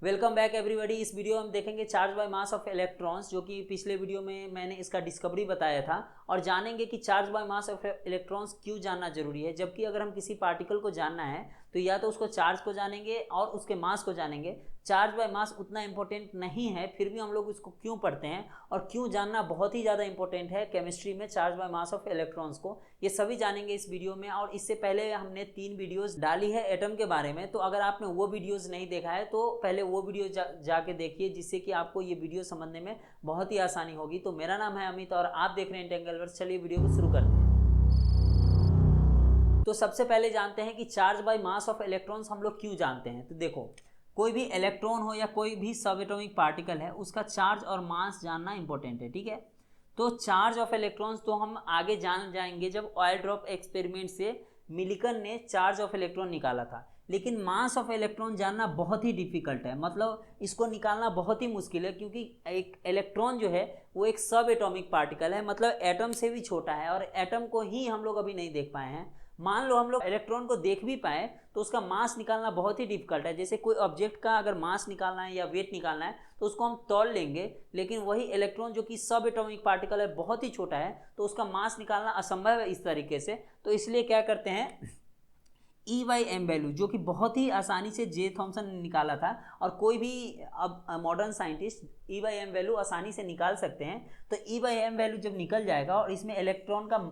Welcome back everybody. इस video में हम देखेंगे charge by mass of electrons, जो कि पिछले वीडियो में मैंने इसका डिस्कवरी बताया था, और जानेंगे कि charge by mass of electrons क्यों जानना जरूरी है। जबकि अगर हम किसी पार्टिकल को जानना है तो या तो उसको चार्ज को जानेंगे और उसके मास को जानेंगे। चार्ज बाय मास उतना इंपॉर्टेंट नहीं है, फिर भी हम लोग उसको क्यों पढ़ते हैं और क्यों जानना बहुत ही ज़्यादा इंपॉर्टेंट है केमिस्ट्री में charge by mass of electrons को, ये सभी जानेंगे इस वीडियो में। और इससे पहले हमने 3 वीडियोस डाली है एटम के बारे में, तो अगर आपने वो वीडियोस नहीं देखा है तो पहले वो वीडियो जाके देखिए, जिससे कि आपको ये वीडियो समझने में बहुत ही आसानी होगी। तो मेरा नाम है अमित और आप देख रहे हैं टेंगलवर्स। चलिए वीडियो को शुरू करते हैं। तो सबसे पहले जानते हैं कि charge by mass of electrons हम लोग क्यों जानते हैं। तो देखो, कोई भी इलेक्ट्रॉन हो या कोई भी सब एटॉमिक पार्टिकल है, उसका चार्ज और मास जानना इंपॉर्टेंट है, ठीक है। तो चार्ज ऑफ इलेक्ट्रॉन्स तो हम आगे जान जाएंगे जब ऑयल ड्रॉप एक्सपेरिमेंट से मिलिकन ने चार्ज ऑफ इलेक्ट्रॉन निकाला था। लेकिन मास ऑफ इलेक्ट्रॉन जानना बहुत ही डिफिकल्ट है, मतलब इसको निकालना बहुत ही मुश्किल है, क्योंकि एक इलेक्ट्रॉन जो है वो एक सब एटॉमिक पार्टिकल है, मतलब एटम से भी छोटा है, और एटम को ही हम लोग अभी नहीं देख पाए हैं। मान लो हम लोग इलेक्ट्रॉन को देख भी पाए तो उसका मास निकालना बहुत ही डिफिकल्ट है। जैसे कोई ऑब्जेक्ट का अगर मास निकालना है या वेट निकालना है तो उसको हम तौल लेंगे, लेकिन वही इलेक्ट्रॉन जो कि सब एटॉमिक पार्टिकल है, बहुत ही छोटा है, तो उसका मास निकालना असंभव है इस तरीके से। तो इसलिए क्या करते हैं, ई बाई एम वैल्यू, जो कि बहुत ही आसानी से जे थॉम्सन ने निकाला था, और कोई भी अब modern scientist e by M value आसानी से निकाल सकते हैं। तो ई बाई एम वैल्यू जब निकल जाएगा और इसमें इलेक्ट्रॉन का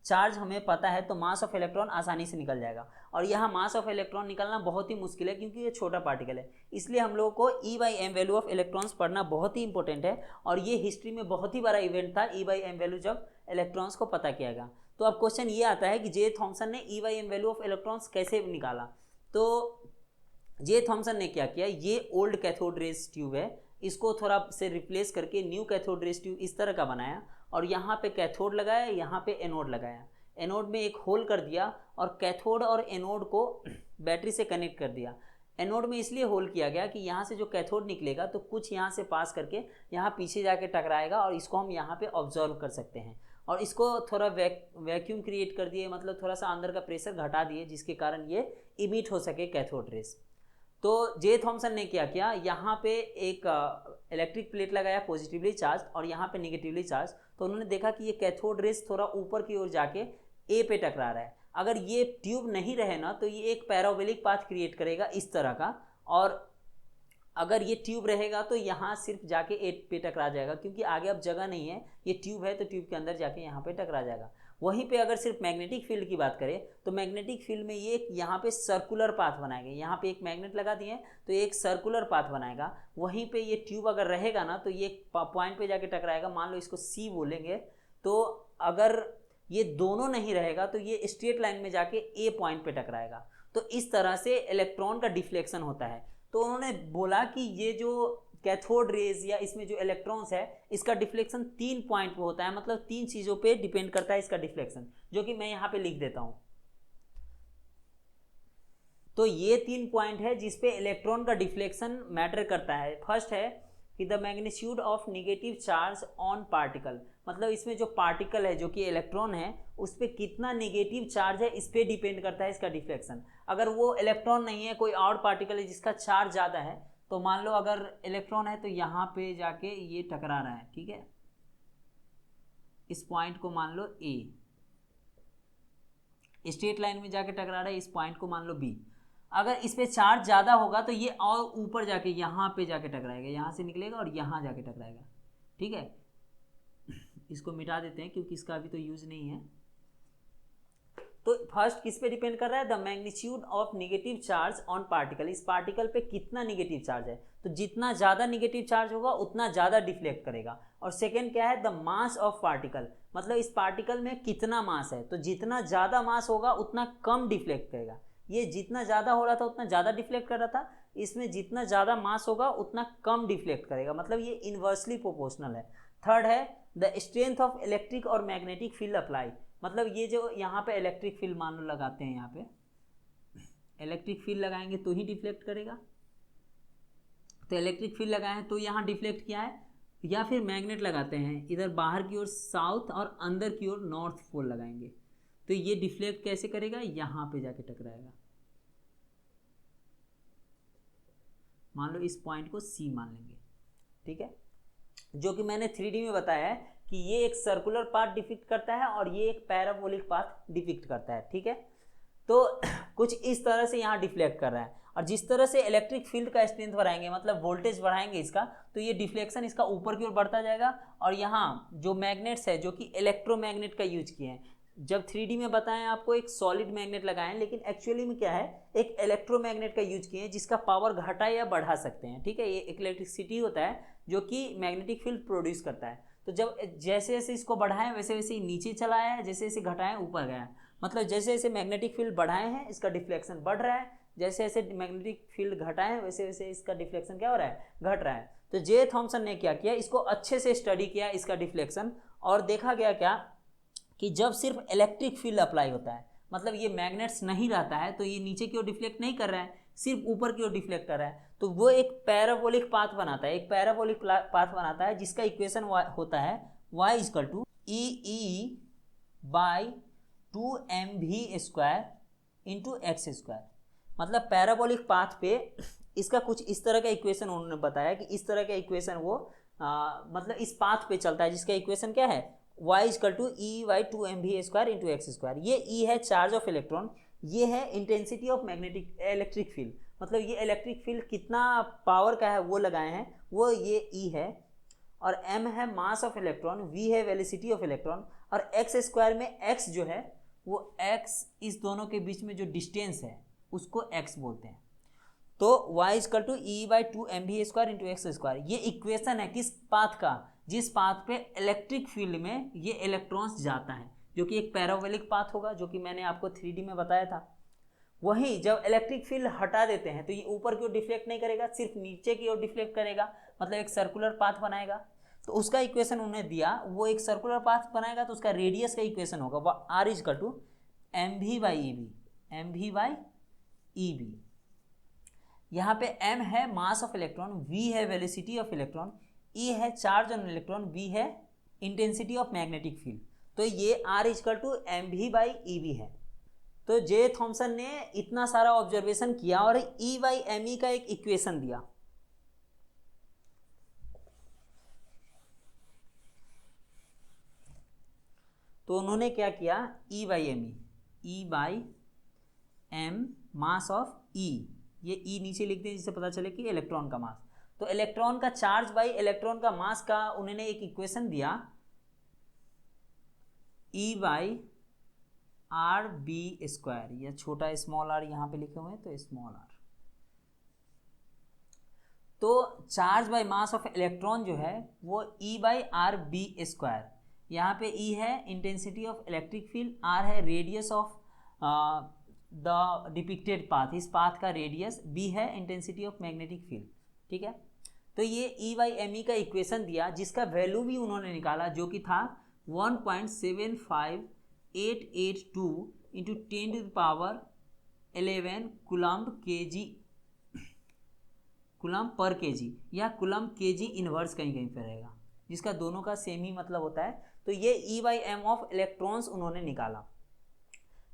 चार्ज हमें पता है, तो मास ऑफ इलेक्ट्रॉन आसानी से निकल जाएगा। और यहाँ मास ऑफ इलेक्ट्रॉन निकलना बहुत ही मुश्किल है, क्योंकि ये छोटा पार्टिकल है। इसलिए हम लोगों को E by M value of electrons पढ़ना बहुत ही इंपॉर्टेंट है, और ये हिस्ट्री में बहुत ही बड़ा इवेंट था ई बाई एम वैल्यू जब इलेक्ट्रॉन्स को पता किया गया। तो अब क्वेश्चन ये आता है कि जे थॉम्सन ने E by M value of electrons कैसे निकाला। तो जे थॉम्सन ने क्या किया, ये ओल्ड कैथोड रेज ट्यूब है, इसको थोड़ा से रिप्लेस करके न्यू कैथोड रेज ट्यूब इस तरह का बनाया, और यहाँ पे कैथोड लगाया, यहाँ पे एनोड लगाया, एनोड में एक होल कर दिया, और कैथोड और एनोड को बैटरी से कनेक्ट कर दिया। एनोड में इसलिए होल किया गया कि यहाँ से जो कैथोड निकलेगा तो कुछ यहाँ से पास करके यहाँ पीछे जाके टकराएगा, और इसको हम यहाँ पे ऑब्जर्व कर सकते हैं। और इसको थोड़ा वैक्यूम क्रिएट कर दिए, मतलब थोड़ा सा अंदर का प्रेशर घटा दिए, जिसके कारण ये इमिट हो सके कैथोड रेस। तो जे थॉम्सन ने क्या किया, यहाँ पे एक इलेक्ट्रिक प्लेट लगाया पॉजिटिवली चार्ज और यहाँ पे निगेटिवली चार्ज। तो उन्होंने देखा कि ये कैथोड रेस थोड़ा ऊपर की ओर जाके ए पे टकरा रहा है। अगर ये ट्यूब नहीं रहे ना तो ये एक पैराबोलिक पाथ क्रिएट करेगा इस तरह का, और अगर ये ट्यूब रहेगा तो यहाँ सिर्फ जाके ए पे टकरा जाएगा, क्योंकि आगे अब जगह नहीं है, ये ट्यूब है तो ट्यूब के अंदर जाके यहाँ पे टकरा जाएगा। वहीं पे अगर सिर्फ मैग्नेटिक फील्ड की बात करें तो मैग्नेटिक फील्ड में ये यहाँ पे सर्कुलर पाथ बनाएगा, यहाँ पे एक मैग्नेट लगा दिए तो ये एक सर्कुलर पाथ बनाएगा। वहीं पे ये ट्यूब अगर रहेगा ना तो ये पॉइंट पे जाके टकराएगा, मान लो इसको सी बोलेंगे। तो अगर ये दोनों नहीं रहेगा तो ये स्ट्रेट लाइन में जाके ए पॉइंट पे टकराएगा। तो इस तरह से इलेक्ट्रॉन का डिफ्लेक्शन होता है। तो उन्होंने बोला कि ये जो कैथोड रेज या इसमें जो इलेक्ट्रॉन्स है, इसका डिफ्लेक्शन 3 पॉइंट पे होता है, मतलब 3 चीज़ों पे डिपेंड करता है इसका डिफ्लेक्शन, जो कि मैं यहाँ पे लिख देता हूँ। तो ये 3 पॉइंट है जिस पे इलेक्ट्रॉन का डिफ्लेक्शन मैटर करता है। फर्स्ट है कि the magnitude of negative charge on particle, मतलब इसमें जो पार्टिकल है जो कि इलेक्ट्रॉन है उस पर कितना निगेटिव चार्ज है, इस पर डिपेंड करता है इसका डिफ्लेक्शन। अगर वो इलेक्ट्रॉन नहीं है, कोई और पार्टिकल है जिसका चार्ज ज़्यादा है, तो मान लो अगर इलेक्ट्रॉन है तो यहाँ पे जाके ये टकरा रहा है, ठीक है, इस पॉइंट को मान लो ए, स्ट्रेट लाइन में जाके टकरा रहा है, इस पॉइंट को मान लो बी। अगर इस पे चार्ज ज़्यादा होगा तो ये और ऊपर जाके यहाँ पे जाके टकराएगा, यहाँ से निकलेगा और यहाँ जाके टकराएगा, ठीक है। इसको मिटा देते हैं क्योंकि इसका अभी तो यूज नहीं है। तो फर्स्ट किस पे डिपेंड कर रहा है, the magnitude of negative charge on particle, इस पार्टिकल पे कितना निगेटिव चार्ज है, तो जितना ज़्यादा निगेटिव चार्ज होगा उतना ज़्यादा डिफ्लेक्ट करेगा। और सेकेंड क्या है, द मास ऑफ पार्टिकल, मतलब इस पार्टिकल में कितना मास है, तो जितना ज़्यादा मास होगा उतना कम डिफ्लेक्ट करेगा। ये जितना ज़्यादा हो रहा था उतना ज़्यादा डिफ्लेक्ट कर रहा था, इसमें जितना ज़्यादा मास होगा उतना कम डिफ्लेक्ट करेगा, मतलब ये इन्वर्सली प्रोपोर्शनल है। थर्ड है द स्ट्रेंथ ऑफ इलेक्ट्रिक और मैग्नेटिक फील्ड अप्लाई, मतलब ये जो यहाँ पे इलेक्ट्रिक फील्ड मान लो लगाते हैं, यहाँ पे इलेक्ट्रिक फील्ड लगाएंगे तो ही डिफ्लेक्ट करेगा। तो इलेक्ट्रिक फील्ड लगाए हैं तो यहाँ डिफ्लेक्ट किया है, या फिर मैग्नेट लगाते हैं इधर बाहर की ओर साउथ और अंदर की ओर नॉर्थ पोल लगाएंगे, तो ये डिफ्लेक्ट कैसे करेगा, यहाँ पे जाके टकराएगा। मान लो इस पॉइंट को C मान लेंगे, ठीक है, जो कि मैंने 3D में बताया है कि ये एक सर्कुलर पाथ डिपिक्ट करता है और ये एक पैराबोलिक पाथ डिपिक्ट करता है, ठीक है। तो कुछ इस तरह से यहाँ डिफ्लेक्ट कर रहा है, और जिस तरह से इलेक्ट्रिक फील्ड का स्ट्रेंथ बढ़ाएंगे, मतलब वोल्टेज बढ़ाएंगे इसका, तो ये डिफ्लेक्शन इसका ऊपर की ओर बढ़ता जाएगा। और यहाँ जो मैग्नेट्स है जो कि इलेक्ट्रोमैग्नेट का यूज किए हैं, जब 3D में बताएं आपको एक सॉलिड मैग्नेट लगाए हैं, लेकिन एक्चुअली में क्या है, एक इलेक्ट्रोमैग्नेट का यूज किए हैं जिसका पावर घटा या बढ़ा सकते हैं, ठीक है। ये इलेक्ट्रिसिटी होता है जो कि मैग्नेटिक फील्ड प्रोड्यूस करता है। तो जब जैसे जैसे इसको बढ़ाएं वैसे वैसे ही नीचे चला आया है, जैसे जैसे घटाएं ऊपर गया, मतलब जैसे जैसे मैग्नेटिक फील्ड बढ़ाए हैं इसका डिफ्लेक्शन बढ़ रहा है, जैसे जैसे मैग्नेटिक फील्ड घटाए हैं वैसे वैसे इसका डिफ्लेक्शन क्या हो रहा है, घट रहा है। तो जे थॉमसन ने क्या किया, इसको अच्छे से स्टडी किया इसका डिफ्लेक्शन, और देखा गया क्या कि जब सिर्फ इलेक्ट्रिक फील्ड अप्लाई होता है, मतलब ये मैग्नेट्स नहीं रहता है, तो ये नीचे की ओर डिफ्लेक्ट नहीं कर रहा है, सिर्फ ऊपर की ओर डिफ्लेक्ट कर रहा है, तो वो एक पैराबोलिक पाथ बनाता है, एक पैराबोलिक पाथ बनाता है जिसका इक्वेशन होता है y equal to e by 2mv² into x square. मतलब पैराबोलिक पाथ पे इसका कुछ इस तरह का इक्वेशन उन्होंने बताया कि इस तरह का इक्वेशन वो मतलब इस पाथ पे चलता है जिसका इक्वेशन क्या है, y equal to e by 2mv² into x square. ये ई है चार्ज ऑफ इलेक्ट्रॉन, ये है intensity of magnetic electric field, मतलब ये इलेक्ट्रिक फील्ड कितना पावर का है वो लगाए हैं, वो ये ई है, और m है मास ऑफ इलेक्ट्रॉन, v है वेलोसिटी ऑफ इलेक्ट्रॉन, और एक्स स्क्वायर में x जो है वो x इस दोनों के बीच में जो डिस्टेंस है उसको x बोलते हैं। तो y equal to e by 2mv² into x square, ये इक्वेशन है किस पाथ का, जिस पाथ पे इलेक्ट्रिक फील्ड में ये इलेक्ट्रॉन्स जाता है, जो कि एक पैराबोलिक पाथ होगा, जो कि मैंने आपको 3D में बताया था। वहीं जब इलेक्ट्रिक फील्ड हटा देते हैं तो ये ऊपर की ओर डिफ्लेक्ट नहीं करेगा, सिर्फ नीचे की ओर डिफ्लेक्ट करेगा, मतलब एक सर्कुलर पाथ बनाएगा। तो उसका इक्वेशन उन्हें दिया, वो एक सर्कुलर पाथ बनाएगा तो उसका रेडियस का इक्वेशन होगा वो r equal to mv by EB. यहाँ पे m है मास ऑफ इलेक्ट्रॉन, v है वेलोसिटी ऑफ इलेक्ट्रॉन, e है चार्ज ऑन इलेक्ट्रॉन, v है इंटेंसिटी ऑफ मैग्नेटिक फील्ड। तो ये r equal to mv by EB है। तो जे थॉमसन ने इतना सारा ऑब्जर्वेशन किया और ई बाई एम ई का एक इक्वेशन दिया। तो उन्होंने क्या किया, ई बाई एम मास ऑफ ई, ये ई नीचे लिख दें जिससे पता चले कि इलेक्ट्रॉन का मास। तो इलेक्ट्रॉन का चार्ज बाई इलेक्ट्रॉन का मास का उन्होंने एक इक्वेशन दिया, ई बाई RB², या छोटा स्मॉल r यहाँ पे लिखे हुए हैं तो स्मॉल r। तो charge by mass of electron जो है वो E बाई RB², यहाँ पे E है intensity of electric field, R है radius of the depicted path, इस पाथ का रेडियस, B है इंटेंसिटी ऑफ मैग्नेटिक फील्ड, ठीक है। तो ये E बाई ME का इक्वेशन दिया जिसका वैल्यू भी उन्होंने निकाला, जो कि था 1.75882 इंटू 10⁻11 कूलम्ब पर केजी, या कूलम्ब केजी इनवर्स कहीं कहीं पर रहेगा, जिसका दोनों का सेम ही मतलब होता है। तो ये ई बाई एम ऑफ इलेक्ट्रॉन्स उन्होंने निकाला।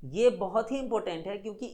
ये बहुत ही इंपॉर्टेंट है क्योंकि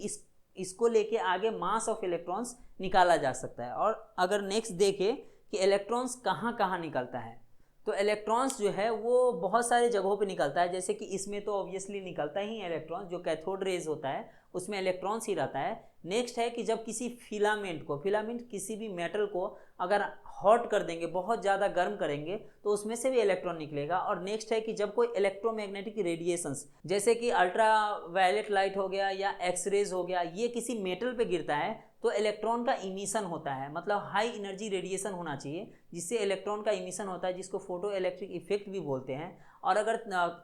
इसको लेके आगे मास ऑफ इलेक्ट्रॉन्स निकाला जा सकता है। और अगर नेक्स्ट देखें कि इलेक्ट्रॉन्स कहाँ कहाँ निकलता है, तो इलेक्ट्रॉन्स जो है वो बहुत सारे जगहों पे निकलता है। जैसे कि इसमें तो ऑब्वियसली निकलता ही इलेक्ट्रॉन्स, जो कैथोड रेज होता है उसमें इलेक्ट्रॉन्स ही रहता है। नेक्स्ट है कि जब किसी फिलामेंट किसी भी मेटल को अगर हॉट कर देंगे, बहुत ज़्यादा गर्म करेंगे, तो उसमें से भी इलेक्ट्रॉन निकलेगा। और नेक्स्ट है कि जब कोई इलेक्ट्रोमैग्नेटिक रेडिएशंस जैसे कि अल्ट्रा वायलेट लाइट हो गया या एक्सरेज हो गया, ये किसी मेटल पे गिरता है तो इलेक्ट्रॉन का इमिशन होता है, मतलब हाई एनर्जी रेडिएशन होना चाहिए जिससे इलेक्ट्रॉन का इमिशन होता है, जिसको फोटो इलेक्ट्रिक इफेक्ट भी बोलते हैं। और अगर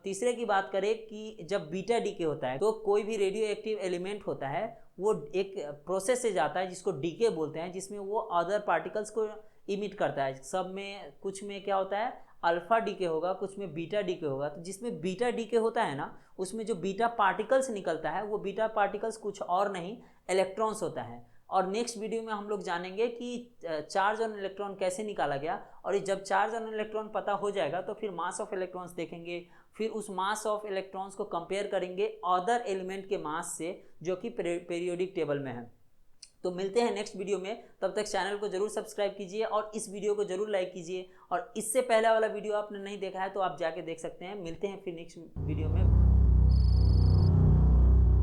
तीसरे की बात करें कि जब बीटा डीके होता है तो कोई भी रेडियो एक्टिव एलिमेंट होता है वो एक प्रोसेस से जाता है जिसको डीके बोलते हैं, जिसमें वो अदर पार्टिकल्स को इमिट करता है। सब में कुछ में क्या होता है, अल्फा डीके होगा, कुछ में बीटा डीके होगा। तो जिसमें बीटा डीके होता है ना, उसमें जो बीटा पार्टिकल्स निकलता है वो बीटा पार्टिकल्स कुछ और नहीं इलेक्ट्रॉन्स होता है। और नेक्स्ट वीडियो में हम लोग जानेंगे कि चार्ज ऑन इलेक्ट्रॉन कैसे निकाला गया, और जब चार्ज ऑन इलेक्ट्रॉन पता हो जाएगा तो फिर मास ऑफ इलेक्ट्रॉन्स देखेंगे, फिर उस मास ऑफ इलेक्ट्रॉन्स को कंपेयर करेंगे अदर एलिमेंट के मास से जो कि पीरियोडिक टेबल में है। तो मिलते हैं नेक्स्ट वीडियो में, तब तक चैनल को जरूर सब्सक्राइब कीजिए और इस वीडियो को जरूर लाइक कीजिए। और इससे पहला वाला वीडियो आपने नहीं देखा है तो आप जाके देख सकते हैं। मिलते हैं फिर नेक्स्ट वीडियो में।